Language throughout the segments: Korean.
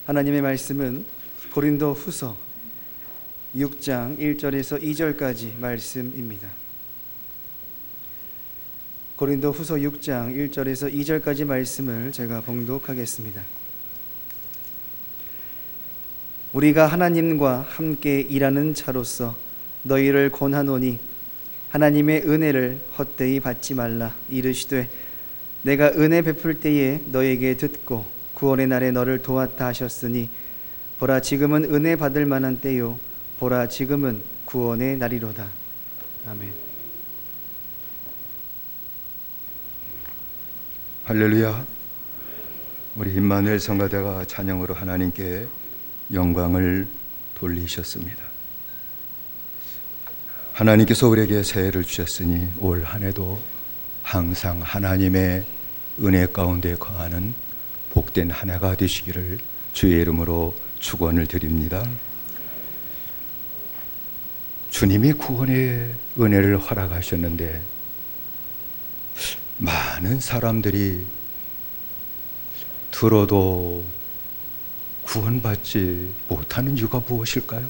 하나님의 말씀은 고린도 후서 6장 1절에서 2절까지 말씀입니다. 고린도 후서 6장 1절에서 2절까지 말씀을 제가 봉독하겠습니다. 우리가 하나님과 함께 일하는 자로서 너희를 권하노니 하나님의 은혜를 헛되이 받지 말라. 이르시되 내가 은혜 베풀 때에 너에게 듣고 구원의 날에 너를 도왔다 하셨으니 보라 지금은 은혜 받을 만한 때요 보라 지금은 구원의 날이로다. 아멘. 할렐루야. 우리 임마누엘 성가대가 찬양으로 하나님께 영광을 돌리셨습니다. 하나님께서 우리에게 새해를 주셨으니 올 한 해도 항상 하나님의 은혜 가운데 거하는 복된 한 해가 되시기를 주의 이름으로 축원을 드립니다. 주님이 구원의 은혜를 허락하셨는데 많은 사람들이 들어도 구원받지 못하는 이유가 무엇일까요?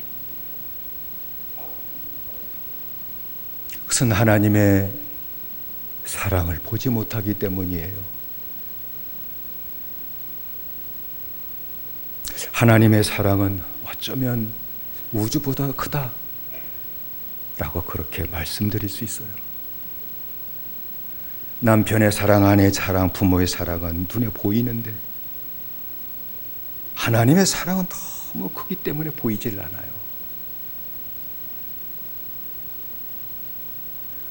그것은 하나님의 사랑을 보지 못하기 때문이에요. 하나님의 사랑은 어쩌면 우주보다 크다 라고 그렇게 말씀드릴 수 있어요. 남편의 사랑, 아내의 사랑, 부모의 사랑은 눈에 보이는데 하나님의 사랑은 너무 크기 때문에 보이질 않아요.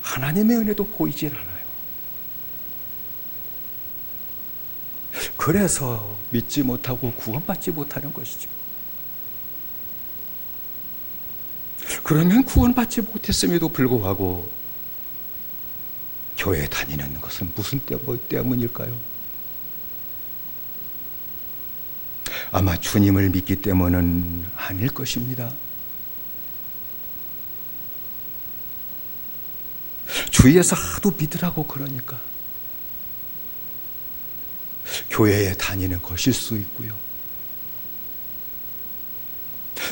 하나님의 은혜도 보이질 않아요. 그래서 믿지 못하고 구원받지 못하는 것이죠. 그러면 구원받지 못했음에도 불구하고 교회에 다니는 것은 무슨 때문일까요? 아마 주님을 믿기 때문은 아닐 것입니다. 주위에서 하도 믿으라고 그러니까 교회에 다니는 것일 수 있고요.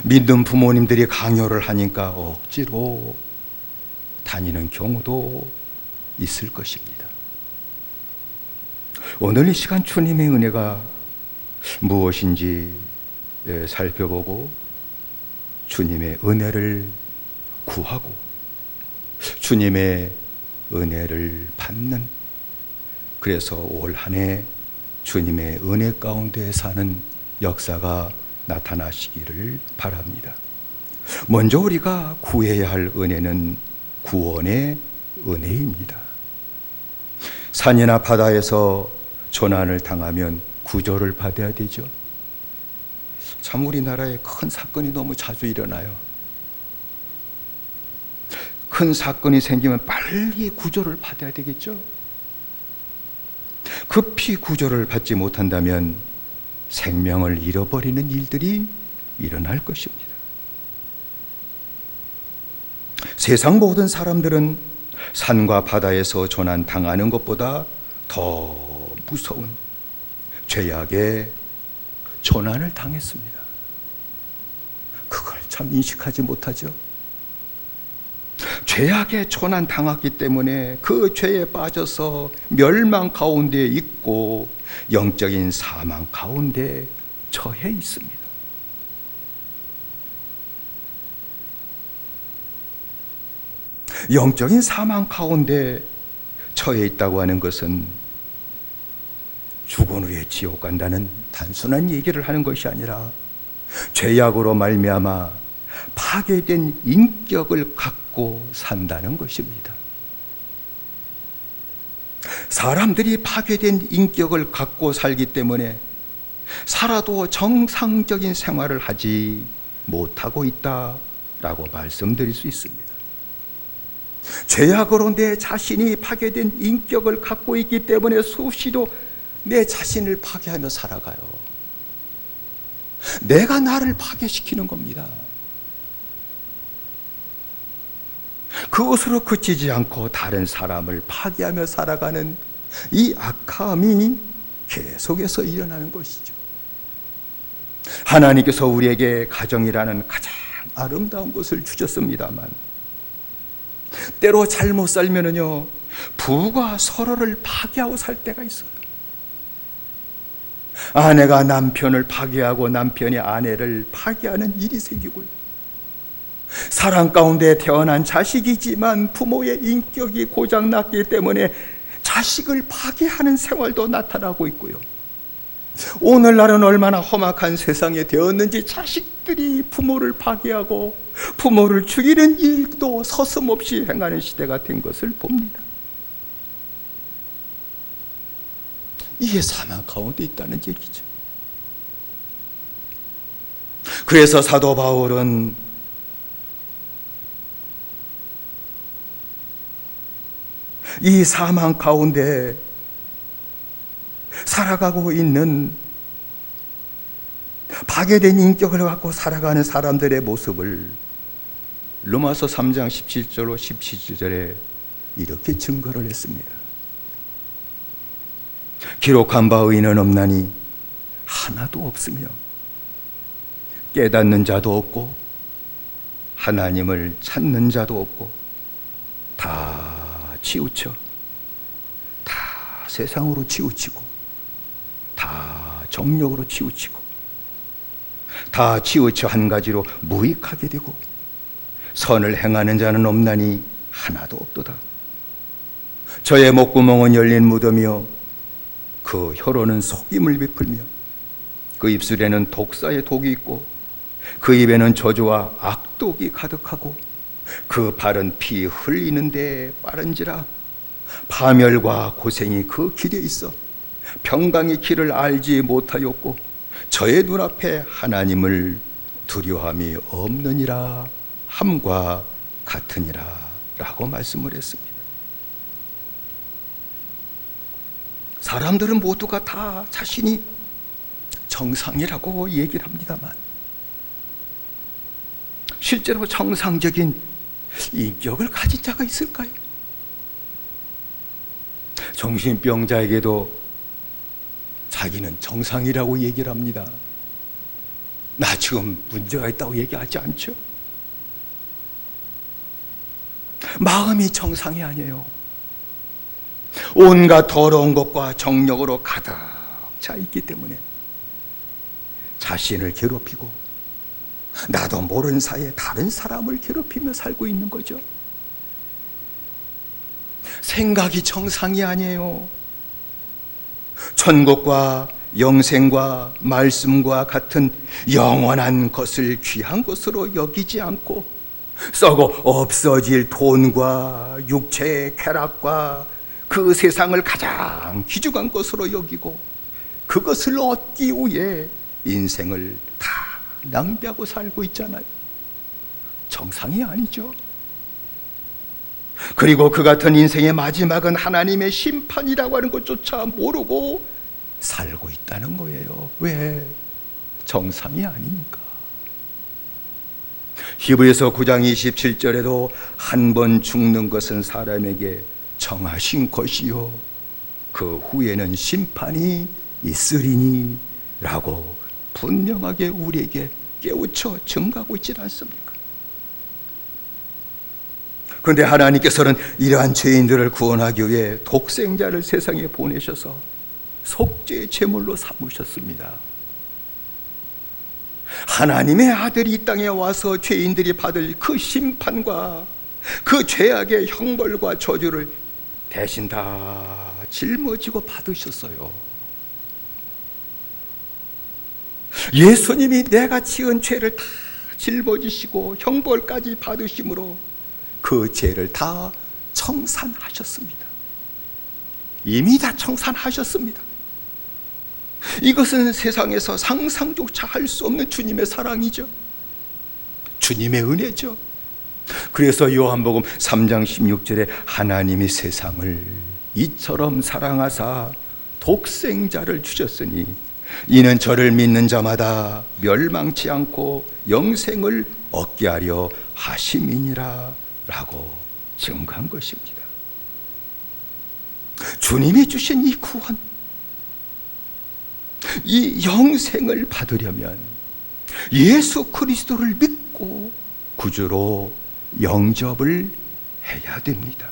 믿는 부모님들이 강요를 하니까 억지로 다니는 경우도 있을 것입니다. 오늘 이 시간 주님의 은혜가 무엇인지 살펴보고 주님의 은혜를 구하고 주님의 은혜를 받는, 그래서 올 한 해 주님의 은혜 가운데 사는 역사가 나타나시기를 바랍니다. 먼저 우리가 구해야 할 은혜는 구원의 은혜입니다. 산이나 바다에서 조난을 당하면 구조를 받아야 되죠. 참 우리나라에 큰 사건이 너무 자주 일어나요. 큰 사건이 생기면 빨리 구조를 받아야 되겠죠. 급히 구조를 받지 못한다면 생명을 잃어버리는 일들이 일어날 것입니다. 세상 모든 사람들은 산과 바다에서 조난 당하는 것보다 더 무서운 죄악의 조난을 당했습니다. 그걸 참 인식하지 못하죠. 죄악의 조난 당했기 때문에 그 죄에 빠져서 멸망 가운데 있고 영적인 사망 가운데 처해 있습니다. 영적인 사망 가운데 처해 있다고 하는 것은 죽은 후에 지옥 간다는 단순한 얘기를 하는 것이 아니라 죄악으로 말미암아 파괴된 인격을 갖고 산다는 것입니다. 사람들이 파괴된 인격을 갖고 살기 때문에 살아도 정상적인 생활을 하지 못하고 있다라고 말씀드릴 수 있습니다. 죄악으로 내 자신이 파괴된 인격을 갖고 있기 때문에 수시로 내 자신을 파괴하며 살아가요. 내가 나를 파괴시키는 겁니다. 그것으로 그치지 않고 다른 사람을 파괴하며 살아가는 이 악함이 계속해서 일어나는 것이죠. 하나님께서 우리에게 가정이라는 가장 아름다운 것을 주셨습니다만 때로 잘못 살면은요 부부가 서로를 파괴하고 살 때가 있어요. 아내가 남편을 파괴하고 남편이 아내를 파괴하는 일이 생기고요. 사랑 가운데 태어난 자식이지만 부모의 인격이 고장났기 때문에 자식을 파괴하는 생활도 나타나고 있고요. 오늘날은 얼마나 험악한 세상이 되었는지 자식들이 부모를 파괴하고 부모를 죽이는 일도 서슴없이 행하는 시대가 된 것을 봅니다. 이게 사망 가운데 있다는 얘기죠. 그래서 사도 바울은 이 사망 가운데 살아가고 있는 파괴된 인격을 갖고 살아가는 사람들의 모습을 로마서 3장 17절로 17절에 이렇게 증거를 했습니다. 기록한 바 의인은 없나니 하나도 없으며 깨닫는 자도 없고 하나님을 찾는 자도 없고 다 치우쳐 다 세상으로 치우치고 다 정욕으로 치우치고 다 치우쳐 한 가지로 무익하게 되고 선을 행하는 자는 없나니 하나도 없도다. 저의 목구멍은 열린 무덤이요 그 혀로는 속임을 베풀며 그 입술에는 독사의 독이 있고 그 입에는 저주와 악독이 가득하고 그 발은 피 흘리는 데 빠른지라 파멸과 고생이 그 길에 있어 평강의 길을 알지 못하였고 저의 눈앞에 하나님을 두려움이 없느니라 함과 같으니라 라고 말씀을 했습니다. 사람들은 모두가 다 자신이 정상이라고 얘기를 합니다만 실제로 정상적인 인격을 가진 자가 있을까요? 정신병자에게도 자기는 정상이라고 얘기를 합니다. 나 지금 문제가 있다고 얘기하지 않죠? 마음이 정상이 아니에요. 온갖 더러운 것과 정욕으로 가득 차 있기 때문에 자신을 괴롭히고 나도 모르는 사이에 다른 사람을 괴롭히며 살고 있는 거죠. 생각이 정상이 아니에요. 천국과 영생과 말씀과 같은 영원한 것을 귀한 것으로 여기지 않고 썩어 없어질 돈과 육체의 쾌락과 그 세상을 가장 귀중한 것으로 여기고 그것을 얻기 위해 인생을 다 낭비하고 살고 있잖아요. 정상이 아니죠. 그리고 그 같은 인생의 마지막은 하나님의 심판이라고 하는 것조차 모르고 살고 있다는 거예요. 왜? 정상이 아니니까. 히브리서 9장 27절에도 한 번 죽는 것은 사람에게 정하신 것이요 그 후에는 심판이 있으리니 라고 분명하게 우리에게 깨우쳐 증가하고 있지 않습니까? 그런데 하나님께서는 이러한 죄인들을 구원하기 위해 독생자를 세상에 보내셔서 속죄의 제물로 삼으셨습니다. 하나님의 아들이 이 땅에 와서 죄인들이 받을 그 심판과 그 죄악의 형벌과 저주를 대신 다 짊어지고 받으셨어요. 예수님이 내가 지은 죄를 다 짊어지시고 형벌까지 받으심으로 그 죄를 다 청산하셨습니다. 이미 다 청산하셨습니다. 이것은 세상에서 상상조차 할 수 없는 주님의 사랑이죠. 주님의 은혜죠. 그래서 요한복음 3장 16절에 하나님이 세상을 이처럼 사랑하사 독생자를 주셨으니 이는 저를 믿는 자마다 멸망치 않고 영생을 얻게 하려 하심이니라 라고 증거한 것입니다. 주님이 주신 이 구원, 이 영생을 받으려면 예수 그리스도를 믿고 구주로 영접을 해야 됩니다.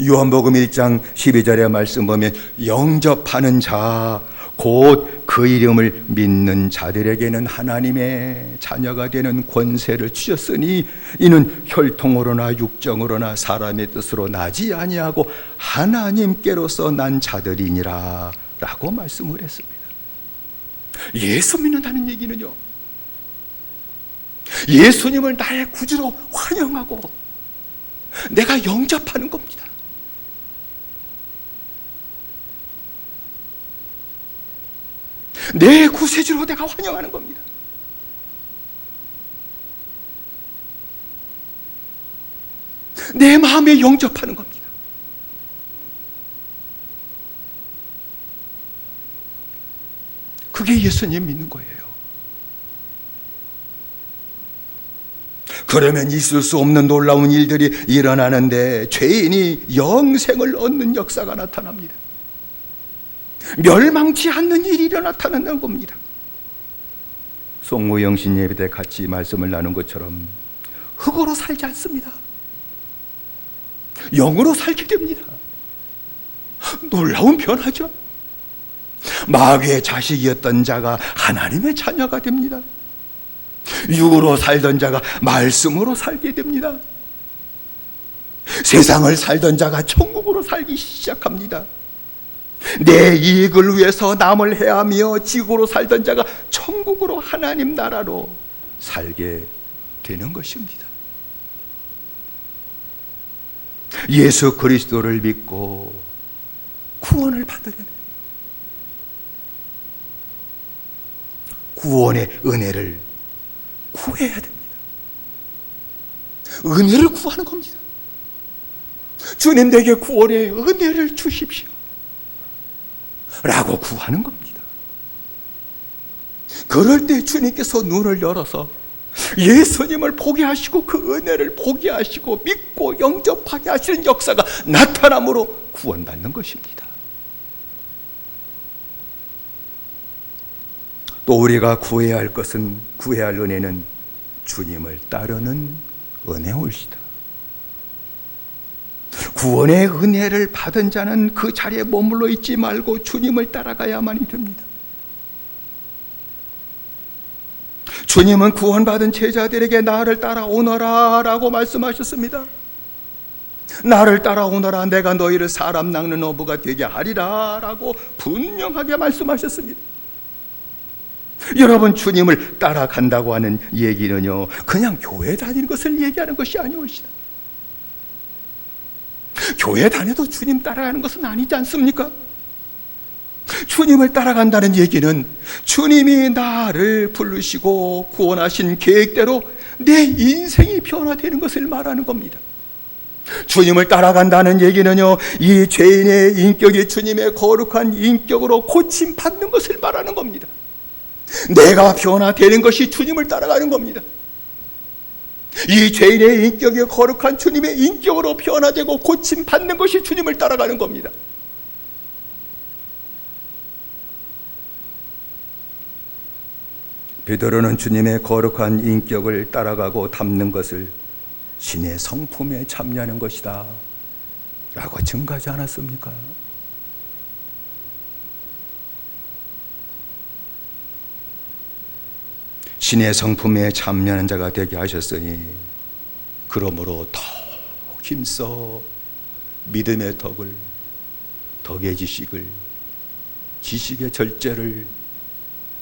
요한복음 1장 12절의 말씀 보면 영접하는 자 곧 그 이름을 믿는 자들에게는 하나님의 자녀가 되는 권세를 주셨으니 이는 혈통으로나 육정으로나 사람의 뜻으로 나지 아니하고 하나님께로서 난 자들이니라 라고 말씀을 했습니다. 예수 믿는다는 얘기는요, 예수님을 나의 구주로 환영하고 내가 영접하는 겁니다. 내 구세주로 내가 환영하는 겁니다. 내 마음에 영접하는 겁니다. 그게 예수님 믿는 거예요. 그러면 있을 수 없는 놀라운 일들이 일어나는데 죄인이 영생을 얻는 역사가 나타납니다. 멸망치 않는 일이 나타나는 겁니다. 송무영신 예배 때 같이 말씀을 나눈 것처럼 흙으로 살지 않습니다. 영으로 살게 됩니다. 놀라운 변화죠. 마귀의 자식이었던 자가 하나님의 자녀가 됩니다. 육으로 살던 자가 말씀으로 살게 됩니다. 세상을 살던 자가 천국으로 살기 시작합니다. 내 이익을 위해서 남을 해하며 지구로 살던 자가 천국으로 하나님 나라로 살게 되는 것입니다. 예수 그리스도를 믿고 구원을 받으려면 구원의 은혜를 구해야 됩니다. 은혜를 구하는 겁니다. 주님 내게 구원의 은혜를 주십시오 라고 구하는 겁니다. 그럴 때 주님께서 눈을 열어서 예수님을 보게 하시고 그 은혜를 보게 하시고 믿고 영접하게 하시는 역사가 나타남으로 구원받는 것입니다. 또 우리가 구해야 할 것은, 구해야 할 은혜는 주님을 따르는 은혜올시다. 구원의 은혜를 받은 자는 그 자리에 머물러 있지 말고 주님을 따라가야만이 됩니다. 주님은 구원받은 제자들에게 나를 따라오너라 라고 말씀하셨습니다. 나를 따라오너라, 내가 너희를 사람 낚는 어부가 되게 하리라 라고 분명하게 말씀하셨습니다. 여러분, 주님을 따라간다고 하는 얘기는요, 그냥 교회 다니는 것을 얘기하는 것이 아니올시다. 교회 다녀도 주님 따라가는 것은 아니지 않습니까? 주님을 따라간다는 얘기는 주님이 나를 부르시고 구원하신 계획대로 내 인생이 변화되는 것을 말하는 겁니다. 주님을 따라간다는 얘기는요, 이 죄인의 인격이 주님의 거룩한 인격으로 고침받는 것을 말하는 겁니다. 내가 변화되는 것이 주님을 따라가는 겁니다. 이 죄인의 인격이 거룩한 주님의 인격으로 변화되고 고침받는 것이 주님을 따라가는 겁니다. 베드로는 주님의 거룩한 인격을 따라가고 닮는 것을 신의 성품에 참여하는 것이다 라고 증가하지 않았습니까? 신의 성품에 참여하는 자가 되게 하셨으니 그러므로 더욱 힘써 믿음의 덕을, 덕의 지식을, 지식의 절제를,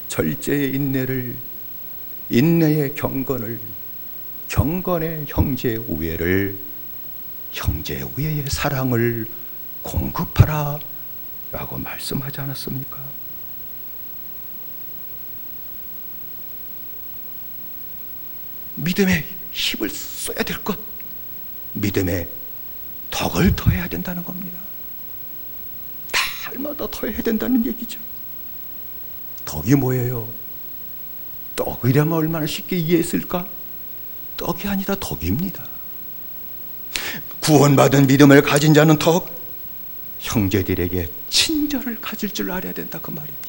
절제의 인내를, 인내의 경건을, 경건의 형제 우애를, 형제 우애의 사랑을 공급하라 라고 말씀하지 않았습니까? 믿음의 힘을 써야 될 것, 믿음의 덕을 더해야 된다는 겁니다. 날마다 더해야 된다는 얘기죠. 덕이 뭐예요? 떡이라면 얼마나 쉽게 이해했을까? 떡이 아니라 덕입니다. 구원받은 믿음을 가진 자는 덕, 형제들에게 친절을 가질 줄 알아야 된다 그 말입니다.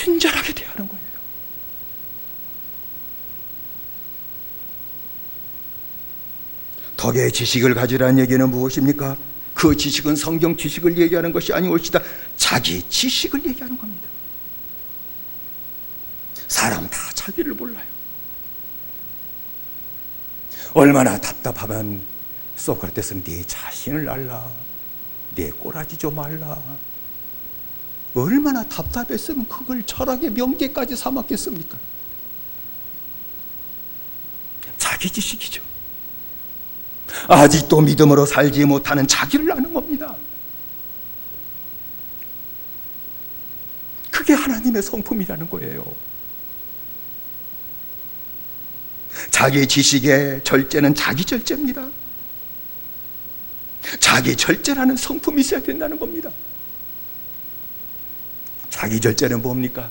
친절하게 대하는 거예요. 덕의 지식을 가지라는 얘기는 무엇입니까? 그 지식은 성경 지식을 얘기하는 것이 아니올시다. 자기 지식을 얘기하는 겁니다. 사람 다 자기를 몰라요. 얼마나 답답하면 소크라테스는 네 자신을 알라, 네 꼬라지 좀 알라. 얼마나 답답했으면 그걸 철학의 명제까지 삼았겠습니까? 자기 지식이죠. 아직도 믿음으로 살지 못하는 자기를 아는 겁니다. 그게 하나님의 성품이라는 거예요. 자기 지식의 절제는 자기 절제입니다. 자기 절제라는 성품이 있어야 된다는 겁니다. 자기 절제는 뭡니까?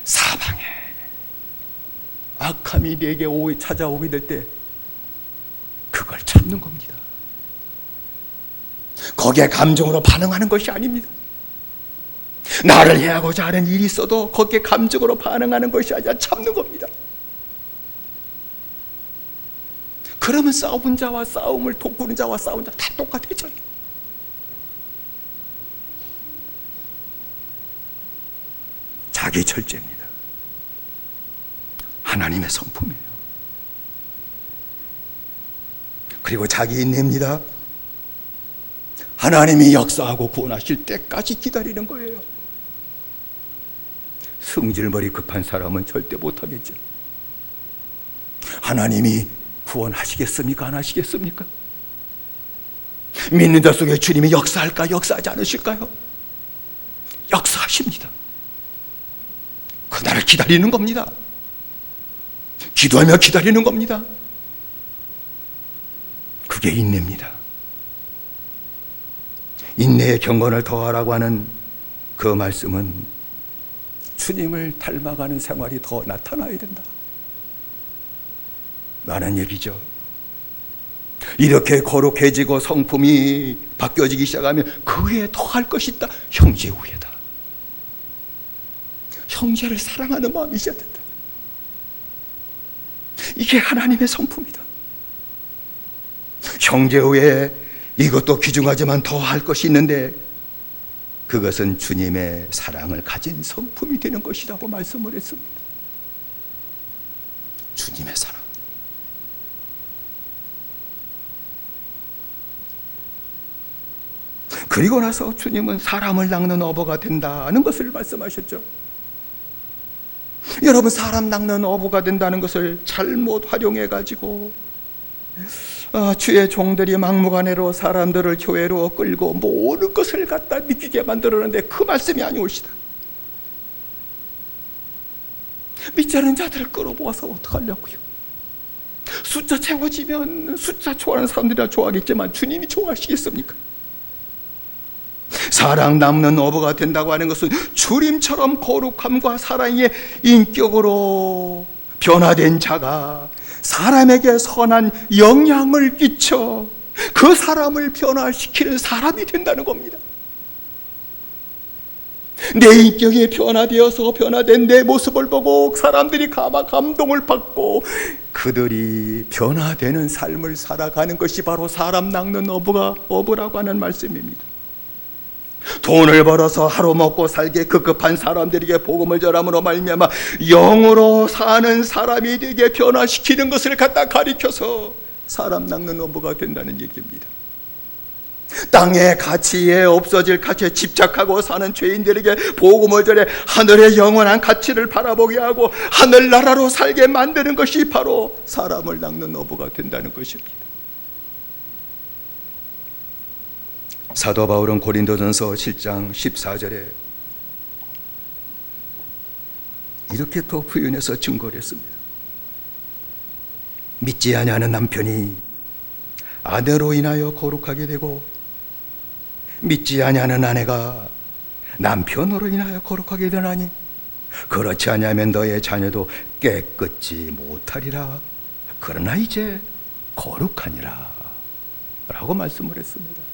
사방에 악함이 내게 찾아오게 될 때 그걸 참는 겁니다. 거기에 감정으로 반응하는 것이 아닙니다. 나를 해하고자 하는 일이 있어도 거기에 감정으로 반응하는 것이 아니라 참는 겁니다. 그러면 싸운 자와 싸움을 돕는 자와 싸운 자 다 똑같아져요. 자기 절제입니다. 하나님의 성품이에요. 그리고 자기 인내입니다. 하나님이 역사하고 구원하실 때까지 기다리는 거예요. 승질머리 급한 사람은 절대 못하겠죠. 하나님이 구원하시겠습니까? 안 하시겠습니까? 믿는 자 속에 주님이 역사할까? 역사하지 않으실까요? 역사하십니다. 그날을 기다리는 겁니다. 기도하며 기다리는 겁니다. 그게 인내입니다. 인내의 경건을 더하라고 하는 그 말씀은 주님을 닮아가는 생활이 더 나타나야 된다 라는 얘기죠. 이렇게 거룩해지고 성품이 바뀌어지기 시작하면 그 위에 더 할 것이 있다. 형제 우애다. 형제를 사랑하는 마음이 있어야 된다. 이게 하나님의 성품이다. 형제 우애, 이것도 귀중하지만 더 할 것이 있는데 그것은 주님의 사랑을 가진 성품이 되는 것이라고 말씀을 했습니다. 주님의 사랑. 그리고 나서 주님은 사람을 낚는 어부가 된다는 것을 말씀하셨죠. 여러분, 사람 낚는 어부가 된다는 것을 잘못 활용해가지고 주의 종들이 막무가내로 사람들을 교회로 끌고 모든 것을 갖다 믿기게 만들었는데 그 말씀이 아니오시다. 믿지 않은 자들을 끌어모아서 어떡하려고요? 숫자 채워지면 숫자 좋아하는 사람들이나 좋아하겠지만 주님이 좋아하시겠습니까? 사랑 남는 어부가 된다고 하는 것은 주님처럼 거룩함과 사랑의 인격으로 변화된 자가 사람에게 선한 영향을 끼쳐 그 사람을 변화시키는 사람이 된다는 겁니다. 내 인격이 변화되어서 변화된 내 모습을 보고 사람들이 감동을 받고 그들이 변화되는 삶을 살아가는 것이 바로 사람 낚는 어부라고 하는 말씀입니다. 돈을 벌어서 하루 먹고 살게 급급한 사람들에게 복음을 전함으로 말미암아 영으로 사는 사람이 되게 변화시키는 것을 갖다 가리켜서 사람 낚는 어부가 된다는 얘기입니다. 땅의 가치에 없어질 가치에 집착하고 사는 죄인들에게 복음을 전해 하늘의 영원한 가치를 바라보게 하고 하늘나라로 살게 만드는 것이 바로 사람을 낚는 어부가 된다는 것입니다. 사도 바울은 고린도전서 7장 14절에 이렇게 또 표현해서 증거를 했습니다. 믿지 아니하는 남편이 아내로 인하여 거룩하게 되고 믿지 아니하는 아내가 남편으로 인하여 거룩하게 되나니 그렇지 아니하면 너의 자녀도 깨끗지 못하리라. 그러나 이제 거룩하니라 라고 말씀을 했습니다.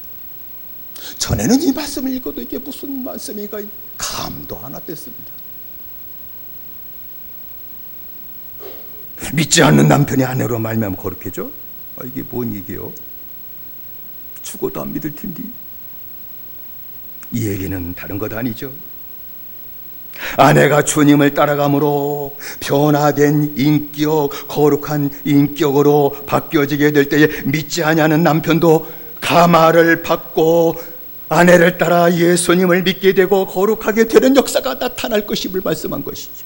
전에는 이 말씀을 읽어도 이게 무슨 말씀인가 감도 안 왔댔습니다. 믿지 않는 남편이 아내로 말미암아 거룩해져? 이게 뭔 얘기요? 죽어도 안 믿을 텐데. 이 얘기는 다른 것 아니죠. 아내가 주님을 따라감으로 변화된 인격, 거룩한 인격으로 바뀌어지게 될 때에 믿지 아니하는 남편도 가마를 받고 아내를 따라 예수님을 믿게 되고 거룩하게 되는 역사가 나타날 것임을 말씀한 것이죠.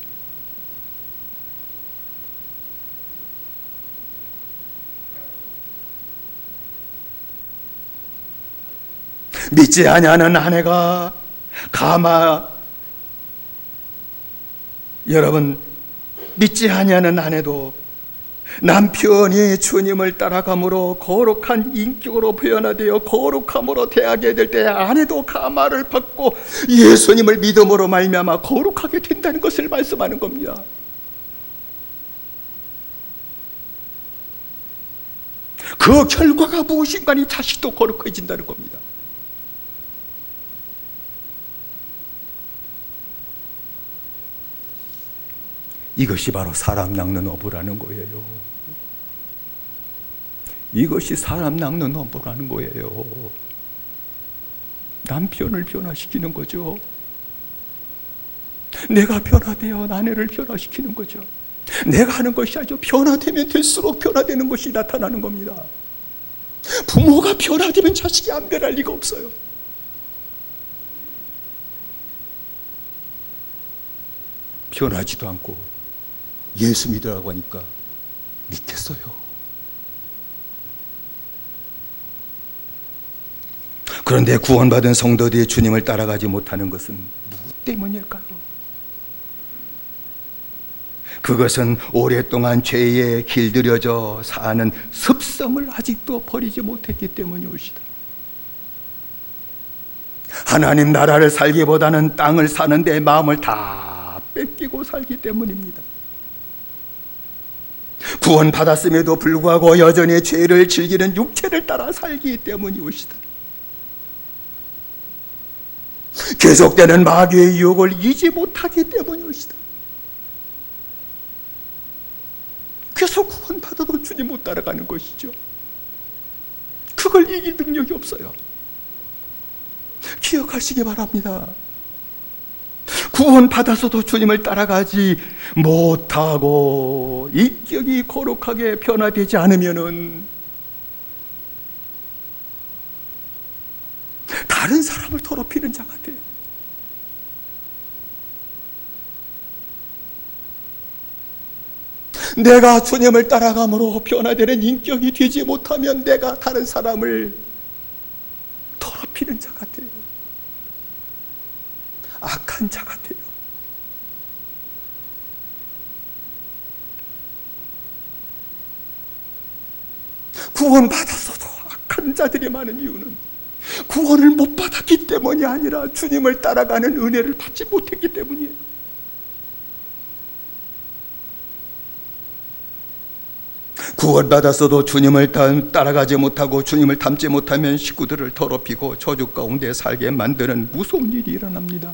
믿지 아니하는 아내가 여러분, 믿지 아니하는 아내도 남편이 주님을 따라감으로 거룩한 인격으로 변화되어 거룩함으로 대하게 될 때 아내도 가마를 받고 예수님을 믿음으로 말미암아 거룩하게 된다는 것을 말씀하는 겁니다. 그 결과가 무엇인가 이 자식도 거룩해진다는 겁니다. 이것이 바로 사람 낚는 어부라는 거예요. 이것이 사람 낚는 어부라는 거예요. 남편을 변화시키는 거죠. 내가 변화되어 아내를 변화시키는 거죠. 내가 하는 것이 아니죠. 변화되면 될수록 변화되는 것이 나타나는 겁니다. 부모가 변화되면 자식이 안 변할 리가 없어요. 변하지도 않고 예수 믿으라고 하니까 믿겠어요. 그런데 구원받은 성도들이 주님을 따라가지 못하는 것은 무엇 때문일까요? 그것은 오랫동안 죄에 길들여져 사는 습성을 아직도 버리지 못했기 때문이옵니다. 하나님 나라를 살기보다는 땅을 사는데 마음을 다 뺏기고 살기 때문입니다. 구원받았음에도 불구하고 여전히 죄를 즐기는 육체를 따라 살기 때문이옵니다. 계속되는 마귀의 유혹을 이기지 못하기 때문이옵니다. 그래서 구원받아도 주님 못 따라가는 것이죠. 그걸 이길 능력이 없어요. 기억하시기 바랍니다. 구원받아서도 주님을 따라가지 못하고 인격이 거룩하게 변화되지 않으면은 다른 사람을 더럽히는 자가 돼요. 내가 주님을 따라감으로 변화되는 인격이 되지 못하면 내가 다른 사람을 더럽히는 자가 돼요. 악한 자 같아요. 구원받았어도 악한 자들이 많은 이유는 구원을 못 받았기 때문이 아니라 주님을 따라가는 은혜를 받지 못했기 때문이에요. 구원받았어도 주님을 따라가지 못하고 주님을 닮지 못하면 식구들을 더럽히고 저주 가운데 살게 만드는 무서운 일이 일어납니다.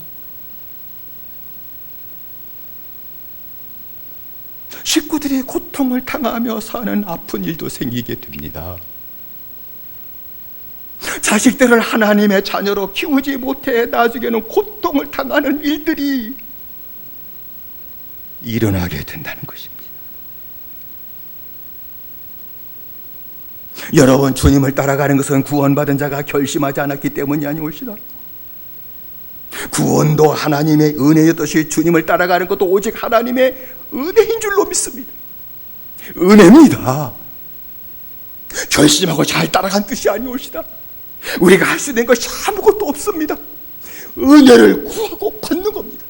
식구들이 고통을 당하며 사는 아픈 일도 생기게 됩니다. 자식들을 하나님의 자녀로 키우지 못해 나중에는 고통을 당하는 일들이 일어나게 된다는 것입니다. 여러분, 주님을 따라가는 것은 구원받은 자가 결심하지 않았기 때문이 아니오시다. 구원도 하나님의 은혜였듯이 주님을 따라가는 것도 오직 하나님의 은혜인 줄로 믿습니다. 은혜입니다. 결심하고 잘 따라간 뜻이 아니오시다. 우리가 할 수 있는 것이 아무것도 없습니다. 은혜를 구하고 받는 겁니다.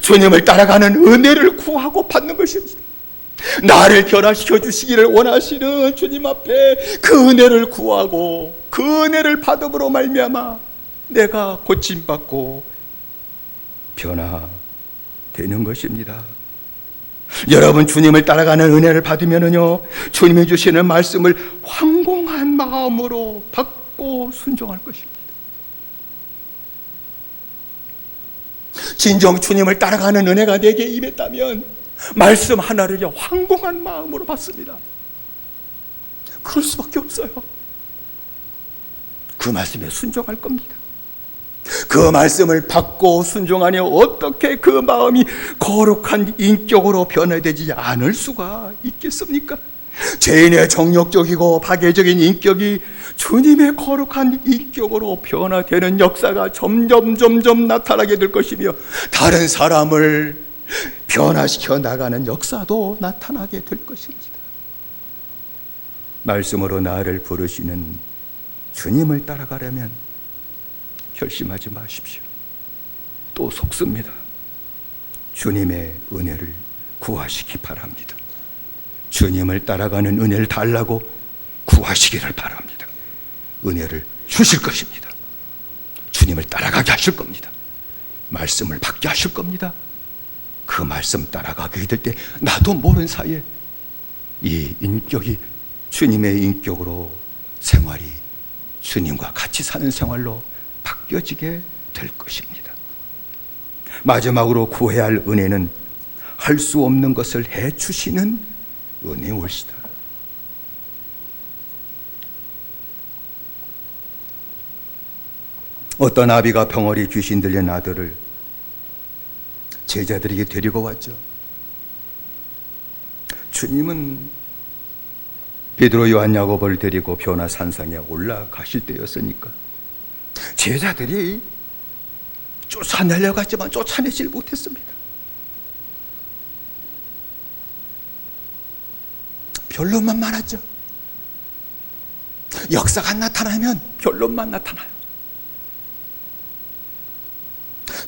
주님을 따라가는 은혜를 구하고 받는 것입니다. 나를 변화시켜 주시기를 원하시는 주님 앞에 그 은혜를 구하고 그 은혜를 받음으로 말미암아 내가 고침받고 변화되는 것입니다. 여러분, 주님을 따라가는 은혜를 받으면은요, 주님이 주시는 말씀을 황공한 마음으로 받고 순종할 것입니다. 진정 주님을 따라가는 은혜가 내게 임했다면 말씀 하나를 황공한 마음으로 받습니다. 그럴 수밖에 없어요. 그 말씀에 순종할 겁니다. 그 말씀을 받고 순종하니 어떻게 그 마음이 거룩한 인격으로 변화되지 않을 수가 있겠습니까? 죄인의 정욕적이고 파괴적인 인격이 주님의 거룩한 인격으로 변화되는 역사가 점점 나타나게 될 것이며, 다른 사람을 변화시켜 나가는 역사도 나타나게 될 것입니다. 말씀으로 나를 부르시는 주님을 따라가려면 결심하지 마십시오. 또 속습니다. 주님의 은혜를 구하시기 바랍니다. 주님을 따라가는 은혜를 달라고 구하시기를 바랍니다. 은혜를 주실 것입니다. 주님을 따라가게 하실 겁니다. 말씀을 받게 하실 겁니다. 그 말씀 따라가게 될 때 나도 모르는 사이에 이 인격이 주님의 인격으로, 생활이 주님과 같이 사는 생활로 바뀌어지게 될 것입니다. 마지막으로 구해야 할 은혜는 할 수 없는 것을 해주시는 은혜올시다. 어떤 아비가 병아리 귀신 들린 아들을 제자들에게 데리고 왔죠. 주님은 베드로, 요한, 야고보를 데리고 변화 산상에 올라가실 때였으니까 제자들이 쫓아내려고 했지만 쫓아내질 못했습니다. 변론만 많았죠. 역사가 나타나면 변론만 나타나요.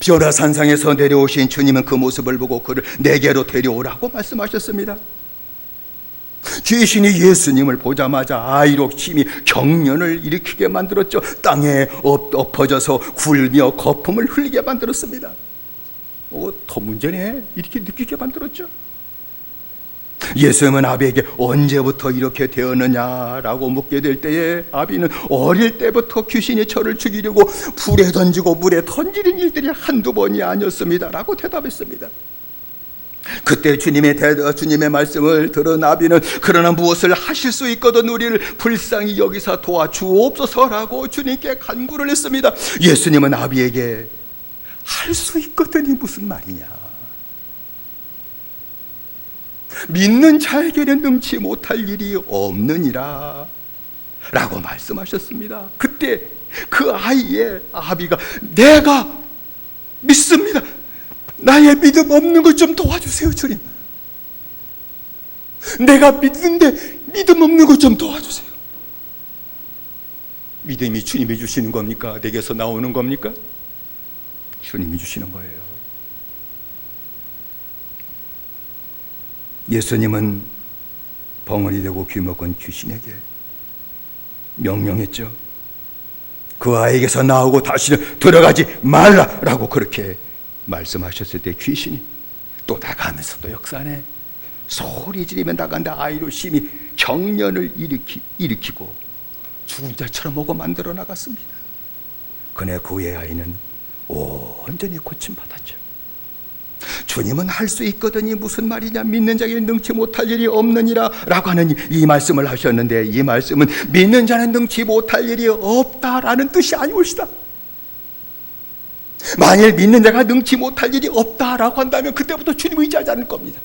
변화산상에서 내려오신 주님은 그 모습을 보고 그를 내게로 데려오라고 말씀하셨습니다. 귀신이 예수님을 보자마자 아이로 심히 경련을 일으키게 만들었죠. 땅에 엎어져서 굴며 거품을 흘리게 만들었습니다. 더 문제네, 이렇게 느끼게 만들었죠. 예수님은 아비에게 언제부터 이렇게 되었느냐라고 묻게 될 때에 아비는 어릴 때부터 귀신이 저를 죽이려고 불에 던지고 물에 던지는 일들이 한두 번이 아니었습니다라고 대답했습니다. 그때 주님의 말씀을 들은 아비는 그러나 무엇을 하실 수 있거든 우리를 불쌍히 여기사 도와주옵소서라고 주님께 간구를 했습니다. 예수님은 아비에게 할 수 있거든이 무슨 말이냐, 믿는 자에게는 능치 못할 일이 없느니라 라고 말씀하셨습니다. 그때 그 아이의 아비가 내가 믿습니다, 나의 믿음 없는 것 좀 도와주세요 주님, 내가 믿는데 믿음 없는 것 좀 도와주세요. 믿음이 주님이 주시는 겁니까? 내게서 나오는 겁니까? 주님이 주시는 거예요. 예수님은 벙어리 되고 귀먹은 귀신에게 명령했죠. 그 아이에게서 나오고 다시는 들어가지 말라라고 그렇게 말씀하셨을 때 귀신이 또 나가면서 또 역산에 소리 지르며 나간다. 아이로 심히 경련을 일으키고 죽은 자처럼 오고 만들어 나갔습니다. 그네 그의 아이는 온전히 고침받았죠. 주님은 할 수 있거든이 무슨 말이냐, 믿는 자에게 능치 못할 일이 없느니라 라고 하는 이 말씀을 하셨는데, 이 말씀은 믿는 자는 능치 못할 일이 없다라는 뜻이 아니올시다. 만일 믿는 자가 능치 못할 일이 없다라고 한다면 그때부터 주님 의지하지 않을 겁니다.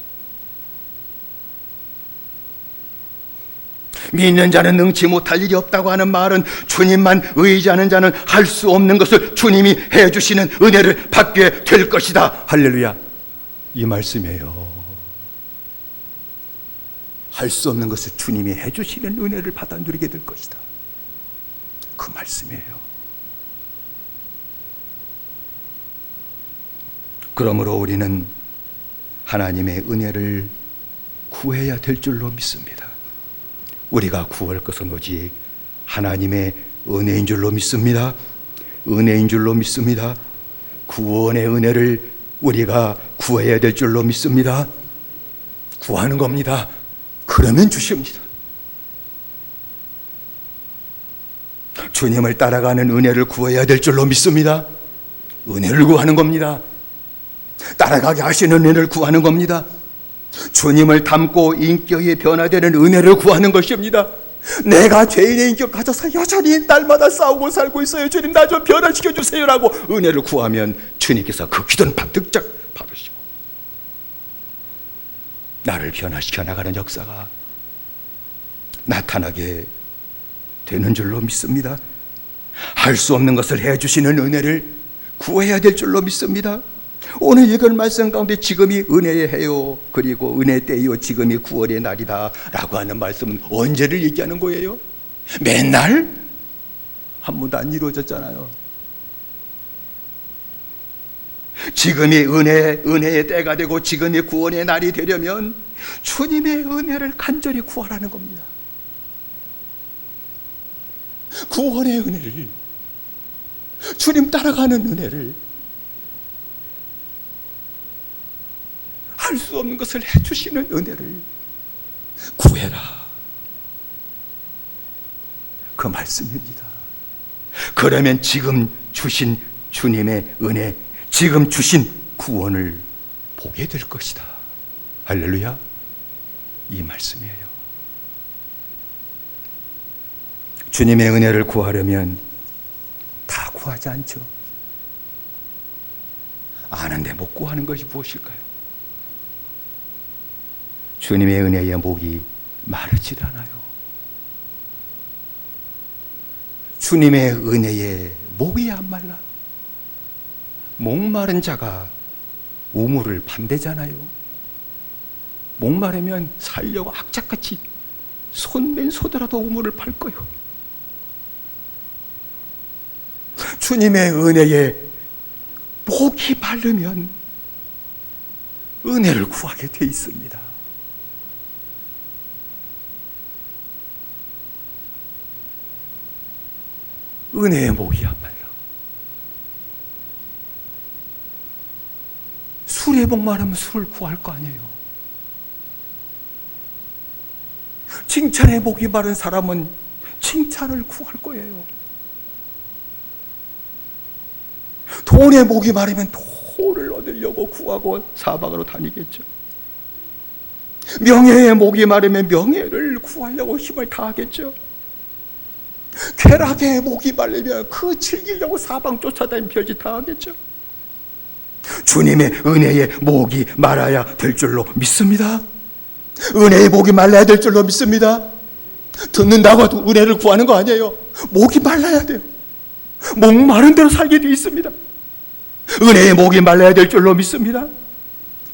믿는 자는 능치 못할 일이 없다고 하는 말은 주님만 의지하는 자는 할 수 없는 것을 주님이 해주시는 은혜를 받게 될 것이다. 할렐루야. 이 말씀이에요. 할 수 없는 것을 주님이 해주시는 은혜를 받아 누리게 될 것이다. 그 말씀이에요. 그러므로 우리는 하나님의 은혜를 구해야 될 줄로 믿습니다. 우리가 구할 것은 오직 하나님의 은혜인 줄로 믿습니다. 은혜인 줄로 믿습니다. 구원의 은혜를 우리가 구해야 될 줄로 믿습니다. 구하는 겁니다. 그러면 주십니다. 주님을 따라가는 은혜를 구해야 될 줄로 믿습니다. 은혜를 구하는 겁니다. 따라가게 하시는 은혜를 구하는 겁니다. 주님을 닮고 인격이 변화되는 은혜를 구하는 것입니다. 내가 죄인의 인격 가져서 여전히 날마다 싸우고 살고 있어요. 주님, 나 좀 변화시켜 주세요라고 은혜를 구하면 주님께서 그 기도는 반득작 받으시고 나를 변화시켜 나가는 역사가 나타나게 되는 줄로 믿습니다. 할 수 없는 것을 해주시는 은혜를 구해야 될 줄로 믿습니다. 오늘 읽은 말씀 가운데 지금이 은혜의 해요, 그리고 은혜 때요, 지금이 9월의 날이다 라고 하는 말씀은 언제를 얘기하는 거예요? 맨날? 한 번도 안 이루어졌잖아요. 지금이 은혜의 때가 되고 지금이 구원의 날이 되려면 주님의 은혜를 간절히 구하라는 겁니다. 구원의 은혜를, 주님 따라가는 은혜를, 할 수 없는 것을 해주시는 은혜를 구해라, 그 말씀입니다. 그러면 지금 주신 주님의 은혜, 지금 주신 구원을 보게 될 것이다. 할렐루야. 이 말씀이에요. 주님의 은혜를 구하려면 다 구하지 않죠. 아는데 못 구하는 것이 무엇일까요? 주님의 은혜의 목이 마르질 않아요. 주님의 은혜의 목이 안 말라. 목마른 자가 우물을 판대잖아요. 목마르면 살려고 악착같이 손맨 소더라도 우물을 팔 거요. 주님의 은혜에 목이 마르면 은혜를 구하게 돼 있습니다. 은혜의 목이야말로 술에 목마르면 술을 구할 거 아니에요. 칭찬의 목이 마른 사람은 칭찬을 구할 거예요. 돈의 목이 마르면 돈을 얻으려고 구하고 사방으로 다니겠죠. 명예의 목이 마르면 명예를 구하려고 힘을 다하겠죠. 쾌락의 목이 마르면 그 즐기려고 사방 쫓아다니며 별짓 다 하겠죠. 주님의 은혜의 목이 말아야 될 줄로 믿습니다. 은혜의 목이 말라야 될 줄로 믿습니다. 듣는다고 은혜를 구하는 거 아니에요. 목이 말라야 돼요. 목 마른 대로 살게 되어 있습니다. 은혜의 목이 말라야 될 줄로 믿습니다.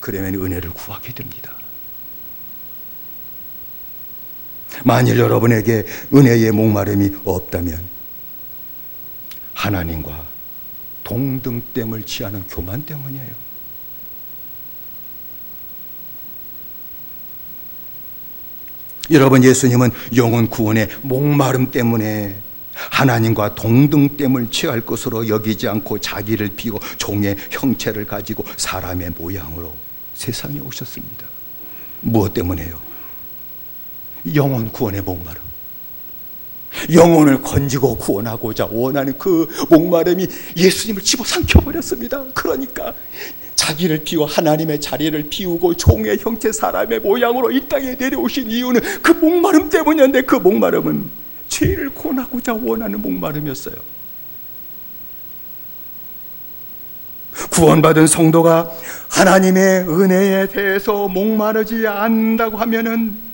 그러면 은혜를 구하게 됩니다. 만일 여러분에게 은혜의 목마름이 없다면 하나님과 동등됨을 취하는 교만 때문이에요. 여러분, 예수님은 영혼 구원의 목마름 때문에 하나님과 동등됨을 취할 것으로 여기지 않고 자기를 비워 종의 형체를 가지고 사람의 모양으로 세상에 오셨습니다. 무엇 때문에요? 영혼 구원의 목마름, 영혼을 건지고 구원하고자 원하는 그 목마름이 예수님을 집어삼켜버렸습니다. 그러니까 자기를 비워 하나님의 자리를 비우고 종의 형체 사람의 모양으로 이 땅에 내려오신 이유는 그 목마름 때문이었는데, 그 목마름은 죄를 고나고자 원하는 목마름이었어요. 구원받은 성도가 하나님의 은혜에 대해서 목마르지 않는다고 하면은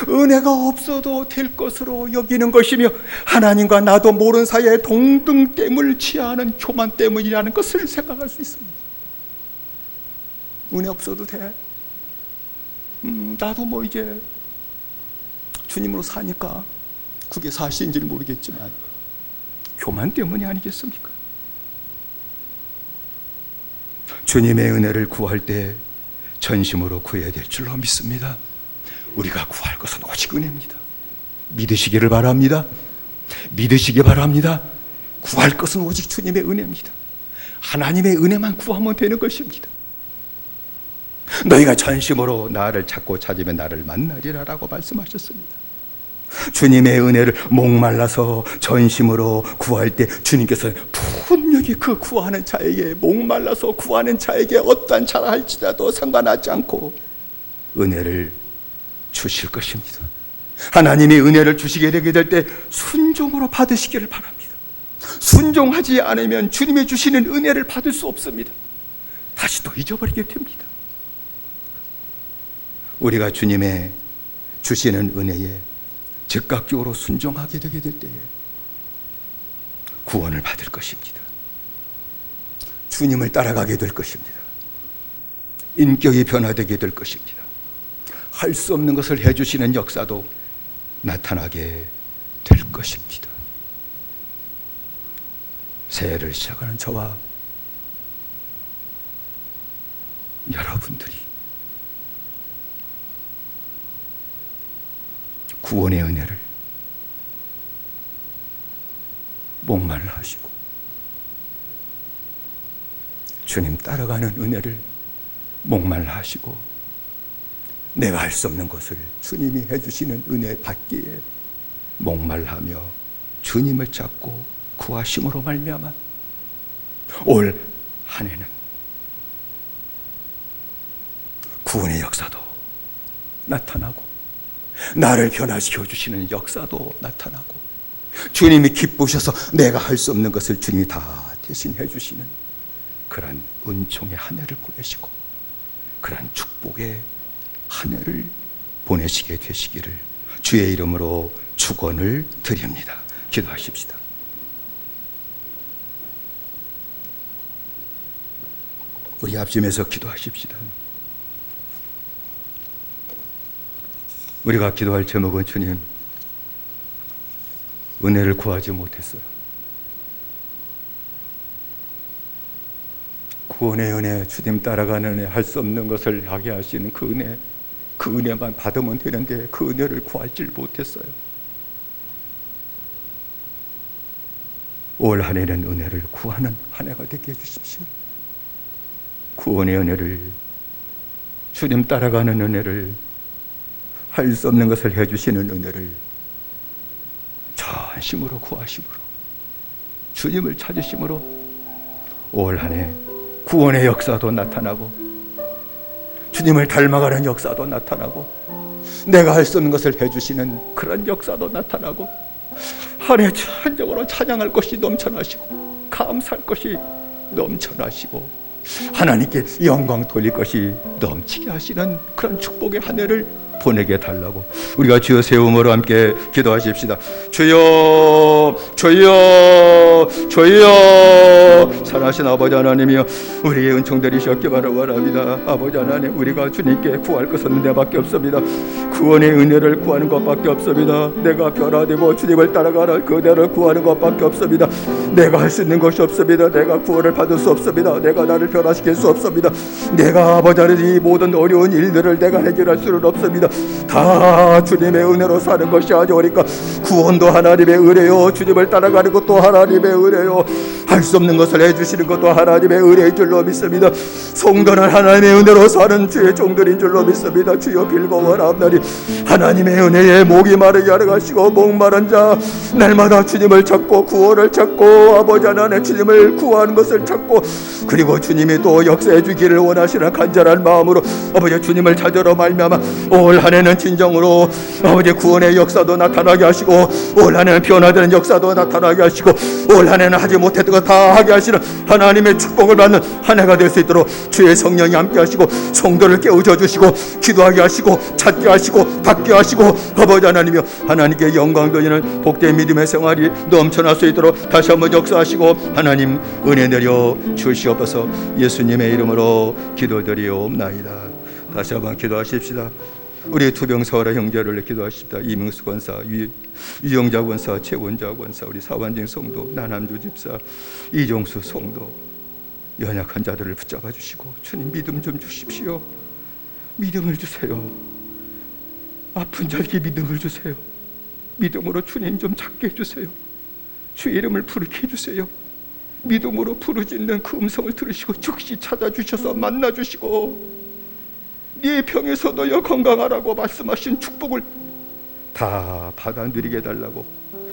은혜가 없어도 될 것으로 여기는 것이며 하나님과 나도 모르는 사이에 동등됨을 취하는 교만 때문이라는 것을 생각할 수 있습니다. 은혜 없어도 돼. 나도 뭐 이제 주님으로 사니까 그게 사실인지는 모르겠지만 교만 때문이 아니겠습니까? 주님의 은혜를 구할 때 전심으로 구해야 될 줄로 믿습니다. 우리가 구할 것은 오직 은혜입니다. 믿으시기를 바랍니다. 믿으시기 바랍니다. 구할 것은 오직 주님의 은혜입니다. 하나님의 은혜만 구하면 되는 것입니다. 너희가 전심으로 나를 찾고 찾으면 나를 만나리라 라고 말씀하셨습니다. 주님의 은혜를 목말라서 전심으로 구할 때 주님께서 분명히 그 구하는 자에게, 목말라서 구하는 자에게 어떠한 자라 할지라도 상관하지 않고 은혜를 주실 것입니다. 하나님이 은혜를 주시게 되게 될 때 순종으로 받으시기를 바랍니다. 순종하지 않으면 주님이 주시는 은혜를 받을 수 없습니다. 다시 또 잊어버리게 됩니다. 우리가 주님의 주시는 은혜에 즉각적으로 순종하게 되게 될 때에 구원을 받을 것입니다. 주님을 따라가게 될 것입니다. 인격이 변화되게 될 것입니다. 할 수 없는 것을 해주시는 역사도 나타나게 될 것입니다. 새해를 시작하는 저와 여러분들이 구원의 은혜를 목말라 하시고 주님 따라가는 은혜를 목말라 하시고 내가 할 수 없는 것을 주님이 해주시는 은혜 받기에 목말라하며 주님을 찾고 구하심으로 말미암아 올 한 해는 구원의 역사도 나타나고 나를 변화시켜 주시는 역사도 나타나고 주님이 기쁘셔서 내가 할 수 없는 것을 주님이 다 대신해 주시는 그런 은총의 한 해를 보내시고 그런 축복의 한 해를 보내시게 되시기를 주의 이름으로 축원을 드립니다. 기도하십시다. 우리 앞짐에서 기도하십시다. 우리가 기도할 제목은 주님, 은혜를 구하지 못했어요. 구원의 은혜, 주님 따라가는 은혜, 할 수 없는 것을 하게 하시는 그 은혜, 그 은혜만 받으면 되는데 그 은혜를 구하지 못했어요. 올 한 해는 은혜를 구하는 한 해가 되게 해주십시오. 구원의 은혜를, 주님 따라가는 은혜를, 할 수 없는 것을 해주시는 은혜를 전심으로 구하심으로 주님을 찾으심으로 올 한 해 구원의 역사도 나타나고 주님을 닮아가는 역사도 나타나고 내가 할 수 없는 것을 해주시는 그런 역사도 나타나고 한 해 전적으로 찬양할 것이 넘쳐나시고 감사할 것이 넘쳐나시고 하나님께 영광 돌릴 것이 넘치게 하시는 그런 축복의 한 해를 보내게 달라고 우리가 주여 세움으로 함께 기도하십시다. 주여 주여 주여 사랑하신 아버지 하나님이여 우리의 은총 되리셨기 바랍니다. 아버지 하나님 우리가 주님께 구할 것은 내밖에 없습니다. 구원의 은혜를 구하는 것밖에 없습니다. 내가 변화되고 주님을 따라가는 그대를 구하는 것밖에 없습니다. 내가 할 수 있는 것이 없습니다. 내가 구원을 받을 수 없습니다. 내가 나를 변화시킬 수 없습니다. 내가 아버지 하나님 이 모든 어려운 일들을 내가 해결할 수는 없습니다. 다 주님의 은혜로 사는 것이 아니오니까 구원도 하나님의 은혜요 주님을 따라가는 것도 하나님의 은혜요 할 수 없는 것을 해주시는 것도 하나님의 은혜인 줄로 믿습니다. 성도는 하나님의 은혜로 사는 주의 종들인 줄로 믿습니다. 주여 빌거워라옵나니 하나님의 은혜에 목이 마르게 하러 가시고 목마른 자 날마다 주님을 찾고 구원을 찾고 아버지 하나님 주님을 구하는 것을 찾고 그리고 주님이 또 역사해 주기를 원하시는 간절한 마음으로 아버지 주님을 찾으러 말미암아 올 한 해는 진정으로 아버지 구원의 역사도 나타나게 하시고 올 한 해는 변화되는 역사도 나타나게 하시고 올 한 해는 하지 못했던 것 다 하게 하시는 하나님의 축복을 받는 한 해가 될 수 있도록 주의 성령이 함께 하시고 성도를 깨우쳐 주시고 기도하게 하시고 찾게 하시고 받게 하시고 아버지 하나님이여 하나님께 영광 돌리는 복된 믿음의 생활이 넘쳐날 수 있도록 다시 한번 역사하시고 하나님 은혜 내려 주시옵소서. 예수님의 이름으로 기도드리옵나이다. 다시 한번 기도하십시다. 우리 투병사와라 형제를 기도하십시다. 이명수 권사, 유영자 권사, 최원자 권사, 우리 사완진 성도, 나남주 집사, 이종수 성도 연약한 자들을 붙잡아 주시고 주님 믿음 좀 주십시오. 믿음을 주세요. 아픈 자에게 믿음을 주세요. 믿음으로 주님 좀 찾게 해주세요. 주의 이름을 부르게 해주세요. 믿음으로 부르짖는 그 음성을 들으시고 즉시 찾아주셔서 만나주시고 네 병에서 너여 건강하라고 말씀하신 축복을 다 받아 누리게 해달라고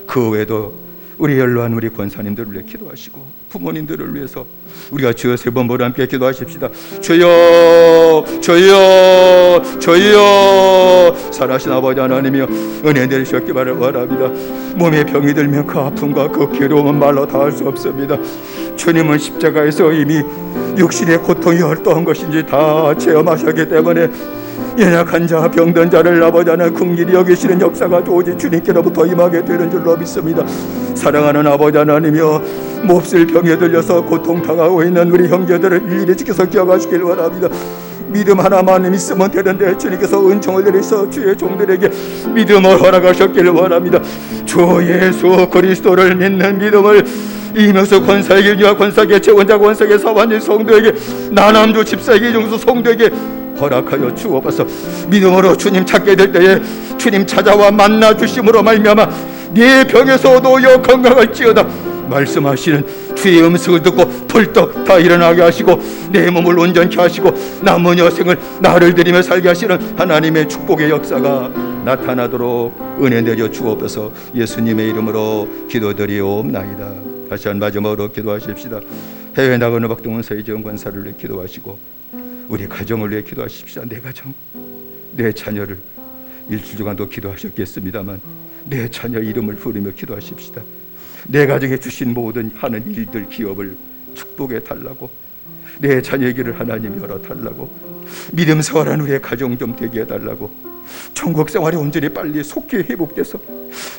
그 외에도 우리 연로한 우리 권사님들을 위해 기도하시고 부모님들을 위해서 우리가 주여 세 번 모두 함께 기도하십시다. 주여 주여 주여. 살아신 아버지 하나님이여, 은혜 내리셨기 바랍니다. 몸에 병이 들면 그 아픔과 그 괴로움은 말로 다 할 수 없습니다. 주님은 십자가에서 이미 육신의 고통이 어떠한 것인지 다 체험하셨기 때문에 연약한 자, 병든 자를 아버지 하나님 긍휼히 여기시는 역사가 오직 주님께로부터 임하게 되는 줄로 믿습니다. 사랑하는 아버지 하나님이여, 몹쓸 병에 들려서 고통당하고 있는 우리 형제들을 일일이 지켜서 기억하시길 바랍니다. 믿음 하나만 있으면 되는데 주님께서 은총을 내리셔 주의 종들에게 믿음을 허락하셨기를 원합니다. 주 예수 그리스도를 믿는 믿음을 이명수 권사에게, 유아 권사에게, 최원자 권사에게, 사관일 성도에게, 나남주 집사에게, 이종수 성도에게 허락하여 주옵소서. 믿음으로 주님 찾게 될 때에 주님 찾아와 만나 주심으로 말미암아 네 병에서 놓여 건강할지어다 말씀하시는 주의 음성을 듣고 벌떡 다 일어나게 하시고 내 몸을 온전케 하시고 남은 여생을 나를 드리며 살게 하시는 하나님의 축복의 역사가 나타나도록 은혜 내려 주옵소서. 예수님의 이름으로 기도드리옵나이다. 다시 한 마지막으로 기도하십시다. 해외 나가는 박동원 이재원 권사를 위해 기도하시고 우리 가정을 위해 기도하십시다. 내 가정, 내 자녀를 일주일 동안도 기도하셨겠습니다만 내 자녀 이름을 부르며 기도하십시다. 내 가정에 주신 모든 하는 일들, 기업을 축복해 달라고, 내 자녀의 길을 하나님 열어 달라고, 믿음 생활한 우리의 가정 좀 되게 해달라고, 천국 생활이 온전히 빨리 속히 회복돼서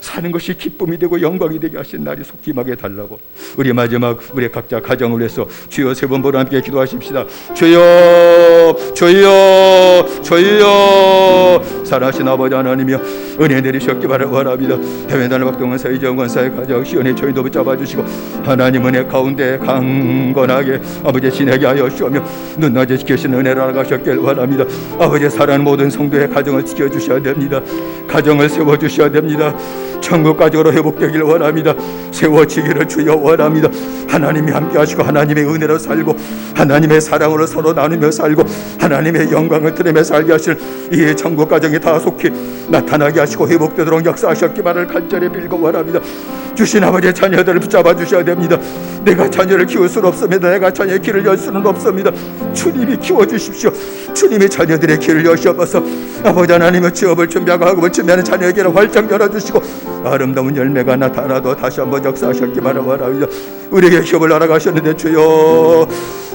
사는 것이 기쁨이 되고 영광이 되게 하신 날이 속히 임하게 달라고, 우리 마지막 우리 각자 가정을 위해서 주여 세 번 보러 함께 기도하십시다. 주여 주여 주여. 살아신 아버지 하나님이여, 은혜 내리셨기 바랍니다. 해외 나라 박동원 이재원 권사의 가정 시원히 저희도 붙잡아 주시고 하나님 은혜 가운데 강건하게 아버지 지내게 하여 주시며 눈낮에 지키시는 은혜를 알아가셨길 바랍니다. 아버지 사랑하는 모든 성도의 가정을 지켜주셔야 됩니다. 가정을 세워주셔야 됩니다. 천국 가정으로 회복되길 원합니다. 세워지기를 주여 원합니다. 하나님이 함께 하시고 하나님의 은혜로 살고 하나님의 사랑으로 서로 나누며 살고 하나님의 영광을 드리며 살게 하실 이 천국 가정이 다 속히 나타나게 하시고 회복되도록 역사하셨기만을 간절히 빌고 원합니다. 주신 아버지의 자녀들을 붙잡아 주셔야 됩니다. 내가 자녀를 키울 수는 없습니다. 내가 자녀의 길을 열 수는 없습니다. 주님이 키워주십시오. 주님이 자녀들의 길을 여시옵소서. 아버지 하나님의 취업을 준비하고 학업을 준비하는 자녀에게는 활짝 열어주시고 아름다운 열매가 나타나도 다시 한번 역사하셨기만 원합니다. 우리에게 기업을 알아가셨는데 주여,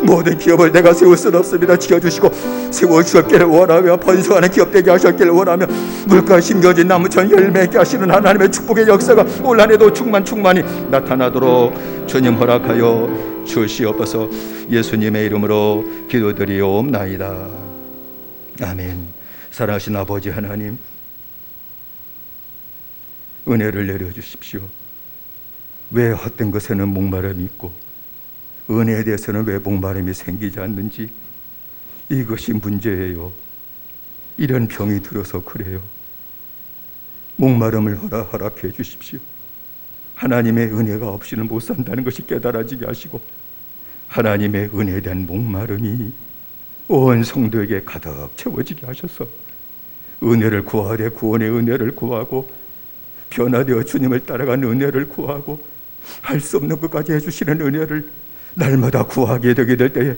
모든 기업을 내가 세울 수는 없습니다. 지켜주시고 세워주셨기를 원하며 번성하는 기업 되게 하셨기를 원하며 물가 심겨진 나무처럼 열매 있게 하시는 하나님의 축복의 역사가 올 한해도 충만히 나타나도록 주님 허락하여 주시옵소서. 예수님의 이름으로 기도드리옵나이다. 아멘. 사랑하신 아버지 하나님, 은혜를 내려주십시오. 왜 헛된 것에는 목마름이 있고 은혜에 대해서는 왜 목마름이 생기지 않는지, 이것이 문제예요. 이런 병이 들어서 그래요. 목마름을 허락해 주십시오. 하나님의 은혜가 없이는 못 산다는 것이 깨달아지게 하시고 하나님의 은혜에 대한 목마름이 온 성도에게 가득 채워지게 하셔서 은혜를 구하되 구원의 은혜를 구하고 변화되어 주님을 따라가는 은혜를 구하고 할 수 없는 것까지 해주시는 은혜를 날마다 구하게 되게 될 때에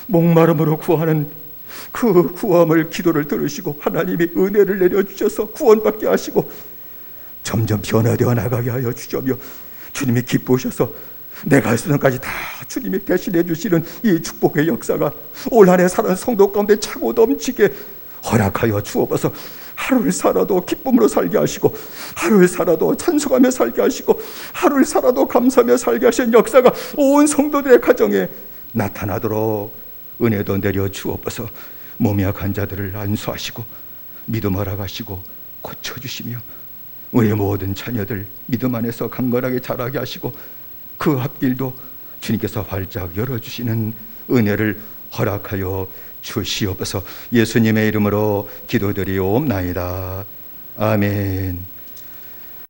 목마름으로 구하는 그 구함을, 기도를 들으시고 하나님이 은혜를 내려주셔서 구원받게 하시고 점점 변화되어 나가게 하여 주시며 주님이 기쁘셔서 내가 할 수 있는 것까지 다 주님이 대신해 주시는 이 축복의 역사가 올 한해 사는 성도 가운데 차고 넘치게 허락하여 주옵소서. 하루를 살아도 기쁨으로 살게 하시고 하루를 살아도 찬송하며 살게 하시고 하루를 살아도 감사하며 살게 하시는 역사가 온 성도들의 가정에 나타나도록 은혜도 내려 주옵소서. 몸이 약한 자들을 안수하시고 믿음 허락하시고 고쳐주시며 우리의 모든 자녀들 믿음 안에서 강건하게 자라게 하시고 그 앞길도 주님께서 활짝 열어주시는 은혜를 허락하여 주시옵소서. 예수님의 이름으로 기도드리옵나이다. 아멘.